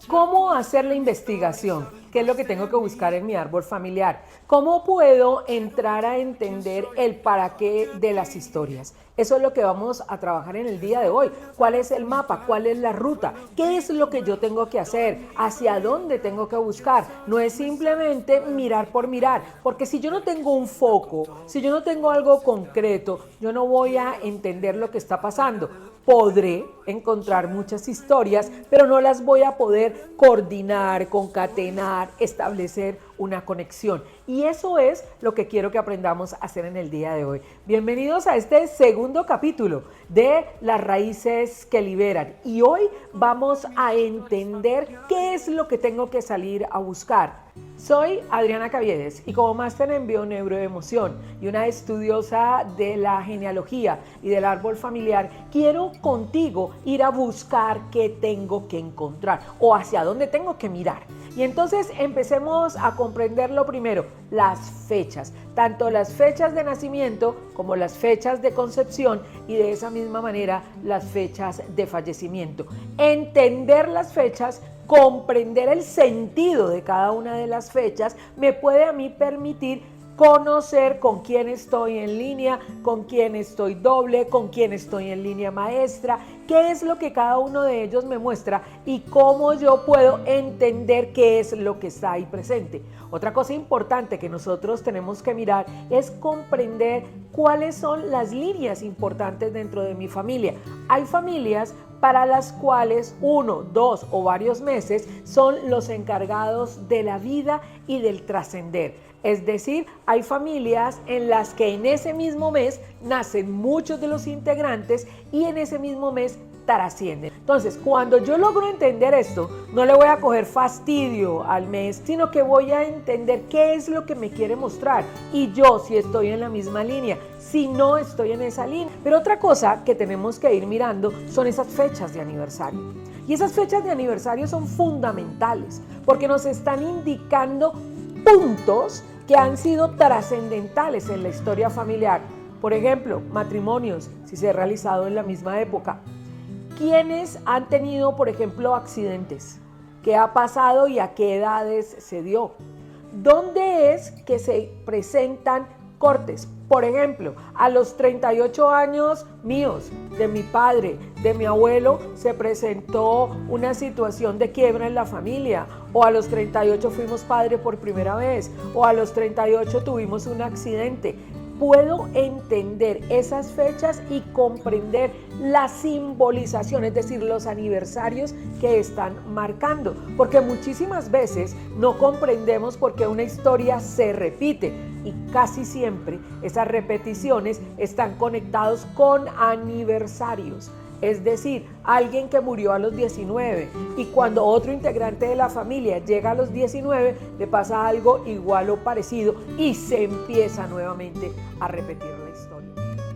¿Cómo hacer la investigación? ¿Qué es lo que tengo que buscar en mi árbol familiar? ¿Cómo puedo entrar a entender el para qué de las historias? Eso es lo que vamos a trabajar en el día de hoy. ¿Cuál es el mapa? ¿Cuál es la ruta? ¿Qué es lo que yo tengo que hacer? ¿Hacia dónde tengo que buscar? No es simplemente mirar por mirar, porque si yo no tengo un foco, si yo no tengo algo concreto, yo no voy a entender lo que está pasando. Podré encontrar muchas historias, pero no las voy a poder coordinar, concatenar, establecer una conexión. Y eso es lo que quiero que aprendamos a hacer en el día de hoy. Bienvenidos a este segundo capítulo de Las raíces que liberan. Y hoy vamos a entender qué es lo que tengo que salir a buscar. Soy Adriana Caviedes y como máster en bioneuroemoción y una estudiosa de la genealogía y del árbol familiar, quiero contigo ir a buscar qué tengo que encontrar o hacia dónde tengo que mirar. Y entonces empecemos a comprender lo primero, las fechas, tanto las fechas de nacimiento como las fechas de concepción y de esa misma manera las fechas de fallecimiento. Entender las fechas, comprender el sentido de cada una de las fechas, me puede a mí permitir conocer con quién estoy en línea, con quién estoy doble, con quién estoy en línea maestra, qué es lo que cada uno de ellos me muestra y cómo yo puedo entender qué es lo que está ahí presente. Otra cosa importante que nosotros tenemos que mirar es comprender cuáles son las líneas importantes dentro de mi familia. Hay familias para las cuales 1, 2 o varios meses son los encargados de la vida y del trascender. Es decir, hay familias en las que en ese mismo mes nacen muchos de los integrantes y en ese mismo mes trascienden. Entonces, cuando yo logro entender esto, no le voy a coger fastidio al mes, sino que voy a entender qué es lo que me quiere mostrar y yo si estoy en la misma línea, si no estoy en esa línea. Pero otra cosa que tenemos que ir mirando son esas fechas de aniversario. Y esas fechas de aniversario son fundamentales porque nos están indicando puntos que han sido trascendentales en la historia familiar. Por ejemplo, matrimonios, si se ha realizado en la misma época. ¿Quiénes han tenido, por ejemplo, accidentes? ¿Qué ha pasado y a qué edades se dio? ¿Dónde es que se presentan cortes? Por ejemplo, a los 38 años míos, de mi padre, de mi abuelo, se presentó una situación de quiebra en la familia, o a los 38 fuimos padre por primera vez, o a los 38 tuvimos un accidente. Puedo entender esas fechas y comprender la simbolización, es decir, los aniversarios que están marcando, porque muchísimas veces no comprendemos por qué una historia se repite y casi siempre esas repeticiones están conectados con aniversarios. Es decir, alguien que murió a los 19 y cuando otro integrante de la familia llega a los 19 le pasa algo igual o parecido y se empieza nuevamente a repetir la historia.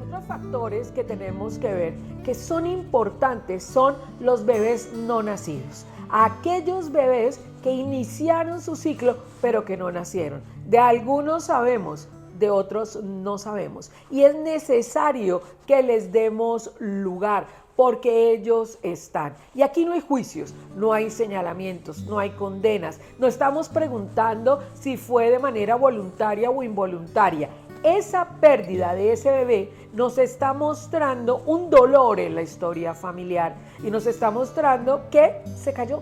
Otros factores que tenemos que ver que son importantes son los bebés no nacidos. Aquellos bebés que iniciaron su ciclo pero que no nacieron. De algunos sabemos, de otros no sabemos. Y es necesario que les demos lugar porque ellos están. Y aquí no hay juicios, no hay señalamientos, no hay condenas. No estamos preguntando si fue de manera voluntaria o involuntaria. Esa pérdida de ese bebé nos está mostrando un dolor en la historia familiar y nos está mostrando que se cayó,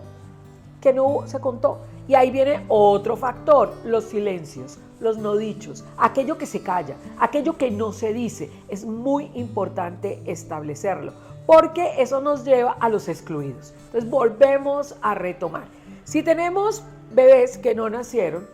que no se contó. Y ahí viene otro factor, los silencios, los no dichos, aquello que se calla, aquello que no se dice. Es muy importante establecerlo, porque eso nos lleva a los excluidos. Entonces volvemos a retomar. Si tenemos bebés que no nacieron,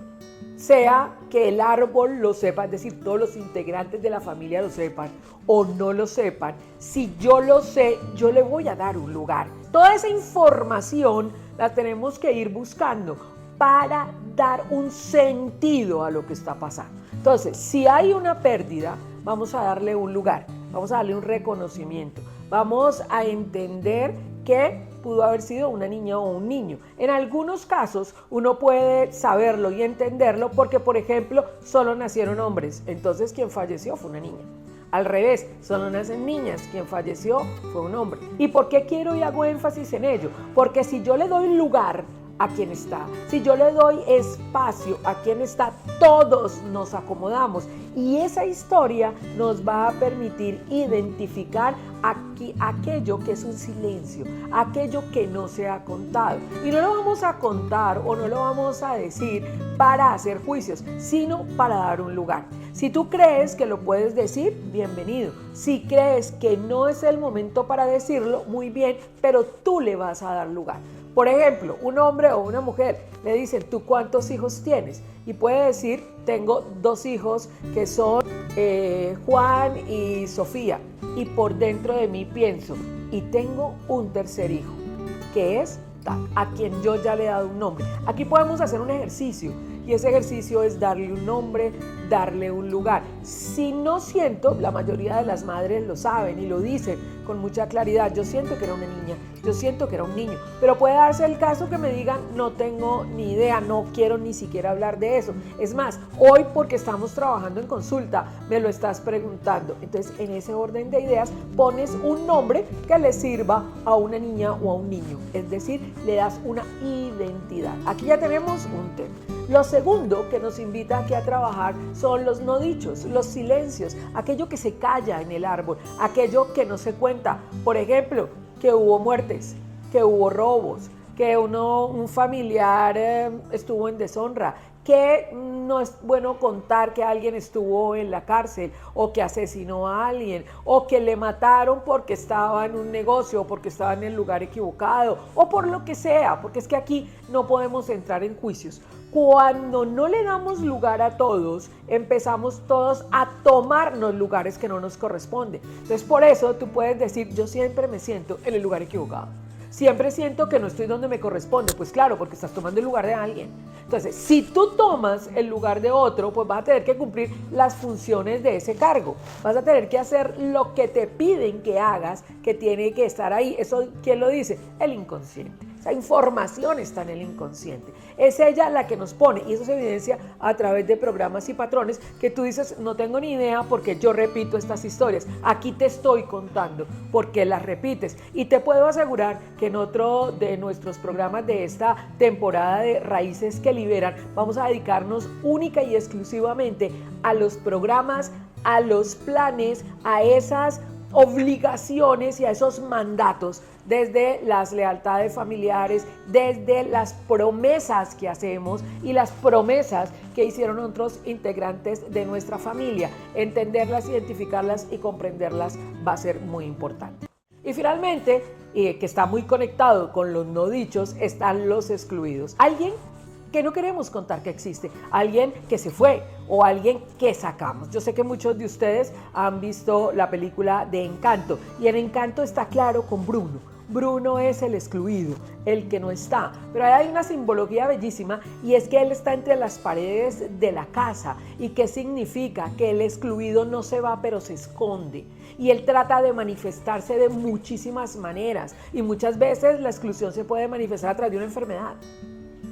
sea que el árbol lo sepa, es decir, todos los integrantes de la familia lo sepan o no lo sepan, si yo lo sé, yo le voy a dar un lugar. Toda esa información la tenemos que ir buscando para dar un sentido a lo que está pasando. Entonces, si hay una pérdida, vamos a darle un lugar, vamos a darle un reconocimiento, vamos a entender que pudo haber sido una niña o un niño. En algunos casos uno puede saberlo y entenderlo porque, por ejemplo, solo nacieron hombres, entonces quien falleció fue una niña. Al revés, solo nacen niñas. Quien falleció fue un hombre. ¿Y por qué quiero y hago énfasis en ello? Porque si yo le doy lugar a quien está, si yo le doy espacio a quien está, todos nos acomodamos y esa historia nos va a permitir identificar aquello que es un silencio, aquello que no se ha contado. Y no lo vamos a contar o no lo vamos a decir para hacer juicios, sino para dar un lugar. Si tú crees que lo puedes decir, bienvenido. Si crees que no es el momento para decirlo, muy bien, pero tú le vas a dar lugar. Por ejemplo, un hombre o una mujer le dicen, ¿tú cuántos hijos tienes? Y puede decir, tengo 2 hijos que son Juan y Sofía. Y por dentro de mí pienso, y tengo un tercer hijo, que es tal, a quien yo ya le he dado un nombre. Aquí podemos hacer un ejercicio. Y ese ejercicio es darle un nombre, darle un lugar. Si no siento, la mayoría de las madres lo saben y lo dicen con mucha claridad, yo siento que era una niña, yo siento que era un niño, pero puede darse el caso que me digan, no tengo ni idea, no quiero ni siquiera hablar de eso. Es más, hoy porque estamos trabajando en consulta, me lo estás preguntando. Entonces, en ese orden de ideas, pones un nombre que le sirva a una niña o a un niño, es decir, le das una identidad. Aquí ya tenemos un tema. Lo segundo que nos invita aquí a trabajar son los no dichos, los silencios, aquello que se calla en el árbol, aquello que no se cuenta. Por ejemplo, que hubo muertes, que hubo robos, que un familiar estuvo en deshonra, que no es bueno contar que alguien estuvo en la cárcel o que asesinó a alguien o que le mataron porque estaba en un negocio o porque estaba en el lugar equivocado o por lo que sea, porque es que aquí no podemos entrar en juicios. Cuando no le damos lugar a todos, empezamos todos a tomarnos lugares que no nos corresponden. Entonces, por eso tú puedes decir, yo siempre me siento en el lugar equivocado. Siempre siento que no estoy donde me corresponde. Pues claro, porque estás tomando el lugar de alguien. Entonces, si tú tomas el lugar de otro, pues vas a tener que cumplir las funciones de ese cargo. Vas a tener que hacer lo que te piden que hagas, que tiene que estar ahí. ¿Eso quién lo dice? El inconsciente. Esa información está en el inconsciente. Es ella la que nos pone, y eso se evidencia a través de programas y patrones que tú dices, no tengo ni idea porque yo repito estas historias. Aquí te estoy contando porque las repites. Y te puedo asegurar que en otro de nuestros programas de esta temporada de Raíces que Liberan, vamos a dedicarnos única y exclusivamente a los programas, a los planes, a esas obligaciones y a esos mandatos, desde las lealtades familiares, desde las promesas que hacemos y las promesas que hicieron otros integrantes de nuestra familia. Entenderlas, identificarlas y comprenderlas va a ser muy importante. Y finalmente, que está muy conectado con los no dichos, están los excluidos. Alguien que no queremos contar que existe, alguien que se fue o alguien que sacamos. Yo sé que muchos de ustedes han visto la película de Encanto y en Encanto está claro con Bruno. Bruno es el excluido, el que no está, pero hay una simbología bellísima y es que él está entre las paredes de la casa. ¿Y qué significa? Que el excluido no se va, pero se esconde y él trata de manifestarse de muchísimas maneras y muchas veces la exclusión se puede manifestar a través de una enfermedad,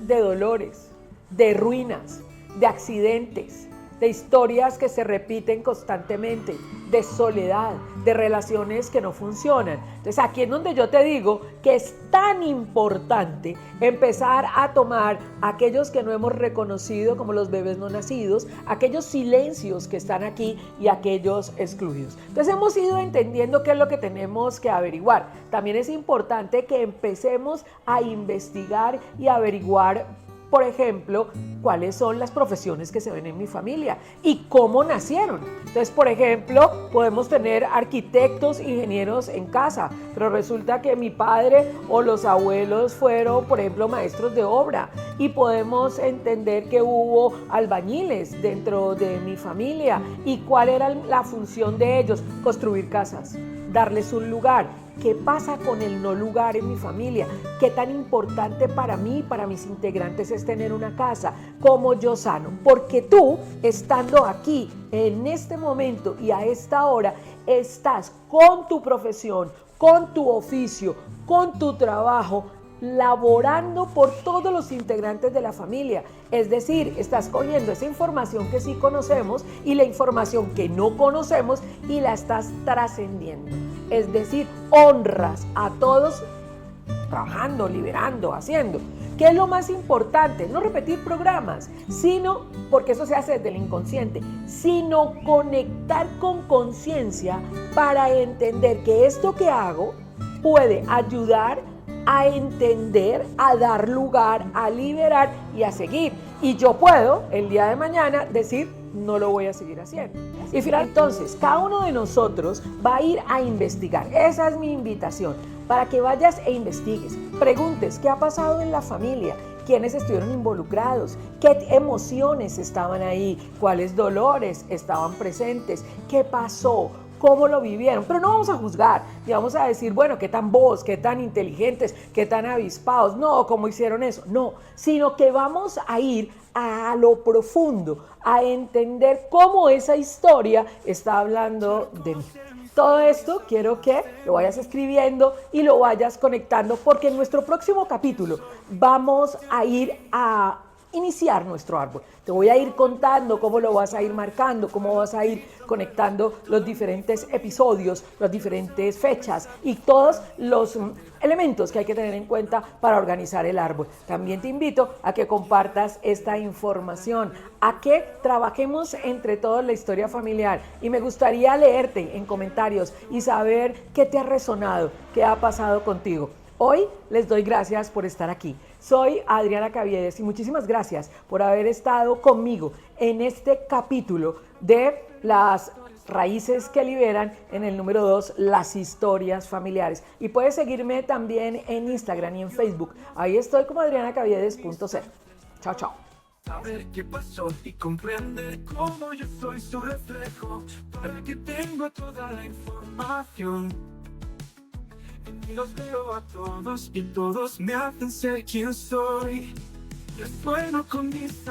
de dolores, de ruinas, de accidentes, de historias que se repiten constantemente, de soledad, de relaciones que no funcionan. Entonces aquí es donde yo te digo que es tan importante empezar a tomar aquellos que no hemos reconocido como los bebés no nacidos, aquellos silencios que están aquí y aquellos excluidos. Entonces hemos ido entendiendo qué es lo que tenemos que averiguar. También es importante que empecemos a investigar y averiguar, por ejemplo, cuáles son las profesiones que se ven en mi familia y cómo nacieron. Entonces, por ejemplo, podemos tener arquitectos, ingenieros en casa, pero resulta que mi padre o los abuelos fueron, por ejemplo, maestros de obra, y podemos entender que hubo albañiles dentro de mi familia y cuál era la función de ellos: construir casas, darles un lugar. ¿Qué pasa con el no lugar en mi familia? ¿Qué tan importante para mí y para mis integrantes es tener una casa? ¿Cómo yo sano? Porque tú, estando aquí, en este momento y a esta hora, estás con tu profesión, con tu oficio, con tu trabajo, laborando por todos los integrantes de la familia. Es decir, estás cogiendo esa información que sí conocemos y la información que no conocemos y la estás trascendiendo. Es decir, honras a todos trabajando, liberando, haciendo. ¿Qué es lo más importante? No repetir programas, sino, porque eso se hace desde el inconsciente, sino conectar con conciencia para entender que esto que hago puede ayudar a entender, a dar lugar, a liberar y a seguir. Y yo puedo, el día de mañana, decir, no lo voy a seguir haciendo. Y finalmente, entonces, cada uno de nosotros va a ir a investigar. Esa es mi invitación, para que vayas e investigues. Preguntes, ¿qué ha pasado en la familia? ¿Quiénes estuvieron involucrados? ¿Qué emociones estaban ahí? ¿Cuáles dolores estaban presentes? ¿Qué pasó? ¿Cómo lo vivieron? Pero no vamos a juzgar, ni vamos a decir, bueno, qué tan bobos, qué tan inteligentes, qué tan avispados, no, cómo hicieron eso, no, sino que vamos a ir a lo profundo, a entender cómo esa historia está hablando de mí. Todo esto quiero que lo vayas escribiendo y lo vayas conectando, porque en nuestro próximo capítulo vamos a ir a iniciar nuestro árbol. Te voy a ir contando cómo lo vas a ir marcando, cómo vas a ir conectando los diferentes episodios, las diferentes fechas y todos los elementos que hay que tener en cuenta para organizar el árbol. También te invito a que compartas esta información, a que trabajemos entre todos la historia familiar, y me gustaría leerte en comentarios y saber qué te ha resonado, qué ha pasado contigo. Hoy les doy gracias por estar aquí. Soy Adriana Caviedes y muchísimas gracias por haber estado conmigo en este capítulo de las raíces que liberan, en el número 2, las historias familiares. Y puedes seguirme también en Instagram y en Facebook. Ahí estoy como adrianacaviedes.0. Chao, chao. Saber qué pasó y comprender cómo yo soy su reflejo, para que tengo toda la información. Y los veo a todos y todos me hacen ser quien soy. Es bueno con mis